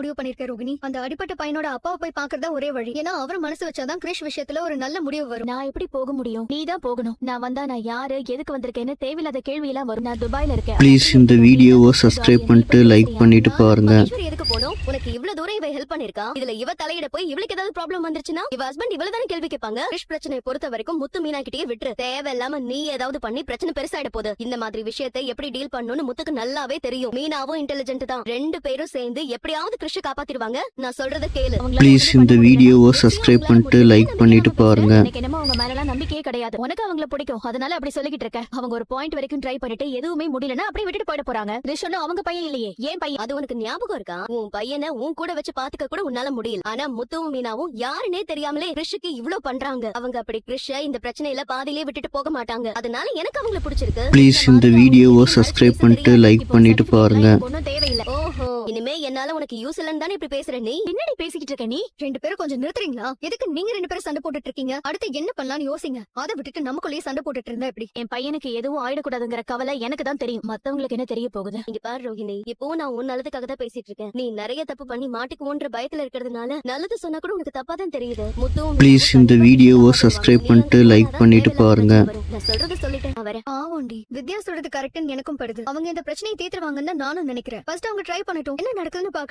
முடிவு பண்ணிருக்கேன் ரோகிணி. அந்த அடிப்பட்ட பையனோட அப்பாவை போய் பாக்குறதா ஒரே வழி. ஏன்னா அவர் மனசு வச்சாதான் கிரிஷ் விஷயத்துல ஒரு நல்ல முடிவு வரும். நான் எப்படி போக முடியும்? நீ தான் போகணும். நான் வந்தா நான் யாரு, எதுக்கு வந்திருக்கேன்னு தேவையில்லாத கேள்வி எல்லாம் வரும். நான் துபாயில இருக்கேன். ப்ளீஸ் இந்த வீடியோவை சப்ஸ்கிரைப் பண்ணிட்டு லைக் பண்ணிட்டு பாருங்க. ஈஸ்வரி எதுக்கு போனோம்? உனக்கு இவ்வளவு தூரம் இவ ஹெல்ப் பண்ணிருக்கா. இதுல இவ தலையிட போய் இவளுக்கு ஏதாவது ப்ராப்ளம் வந்துருச்சுன்னா இவ ஹஸ்பண்ட் இவள தானே கேள்வி கேட்பாங்க. கிரிஷ் பிரச்சனையை பொறுத்த வரைக்கும் முத்து மீனா கிட்டயே விட்டுரு. தேவையில்லாம நீ ஏதாவது பண்ணி பிரச்சனை பெருசாயிட போகுது. இந்த மாதிரி விஷயத்தை எப்படி டீல் பண்ணணும்னு முத்துக்கு நல்லாவே தெரியும். மீனாவும் இன்டெலிஜென்ட் தான். ரெண்டு பேரும் சேர்ந்து எப்படியாவது கிரிஷ் காப்பாத்திடுவாங்க. நான் சொல்றத கேளு. ப்ளீஸ் இந்த வீடியோவை சப்ஸ்கிரைப் பண்ணிட்டு லைக் பண்ணிட்டு பாருங்க. எனக்கு என்னமோ அவங்க மேல நம்பிக்கையே கிடையாது. உனக்கு அவங்கள பிடிக்கும், அதனால அப்படி சொல்லிக்கிட்டு இருக்க. அவங்க ஒரு பாயிண்ட் வரைக்கும் ட்ரை பண்ணிட்டு எதுவுமே முடியலன்னா அப்படியே விட்டுட்டு போயிட போறாங்க. கிரிஷ் ஒன்னும் அவங்க பையன் இல்லையே. ஏன் பையன்? அது உனக்கு ஞாபகம் இருக்கா? உன் பையனை உன் கூட வச்சு பாத்துக்க கூட உன்னால முடியல. ஆனா முத்துவும் மீனாவும் யாருன்னே தெரியாமலே கிரிஷ்க்கு இவ்ளோ பண்றாங்க. அவங்க அப்படி கிரிஷ இந்த பிரச்சனையில பாதியிலே விட்டுட்டு போக மாட்டாங்க. அதனால எனக்கு அவங்கள பிடிச்சிருக்கு. ப்ளீஸ் இந்த வீடியோவை சப்ஸ்கிரைப் பண்ணிட்டு லைக் பண்ணிட்டு பாருங்க. ஒன்னும் தேவையில்லை. ஓஹோ, இனிமே என்னால உனக்கு யூஸ் இல்லன்னு தானே இப்படி பேசுற நீ? என்னடி பேசிக்கிட்டு இருக்க நீ? ரெண்டு பேரும் கொஞ்சம் நிறுத்துறீங்களா? எதுக்கு நீங்க ரெண்டு பேரும் சண்டை போட்டுட்டு இருக்கீங்க? அடுத்து என்ன பண்ணலாம்னு யோசிங்க. அதை விட்டுட்டு நமக்குள்ளேயே சண்டை போட்டுட்டு இருந்தா எப்படி? என் பையனுக்கு எதுவும் ஆயிடக்கூடாதுங்கிற கவலை எனக்கு தான் தெரியும். மத்தவங்களுக்கு என்ன தெரிய போகுது? இங்க பாரு ரோஹிணி, இப்போ நான் உன் நல்லதுக்காக தான் பேசிட்டு இருக்கேன். நீ நிறைய தப்பு பண்ணி மாட்டிக்குவோன்ற பயத்துல இருக்கிறதுனால நல்லது சொன்னா கூட உனக்கு தப்பா தான் தெரியுது. முத்துவும் ப்ளீஸ் இந்த வீடியோவை சப்ஸ்கிரைப் பண்ணிட்டு லைக் பண்ணிட்டு பாருங்க. நான் சொல்றத சொல்லிட்டேன். நான் வரேன். ஆவோண்டி, வித்யா சொல்றது கரெக்ட்னு எனக்கும் படுது. அவங்க இந்த பிரச்சனையை தீர்த்துருவாங்கன்னு நானும் நினைக்கிறேன். ஃபர்ஸ்ட் அவங்க ட்ரை பண்ணட்டும். என்ன நடக்குதுன்னு பாக்கலாம்.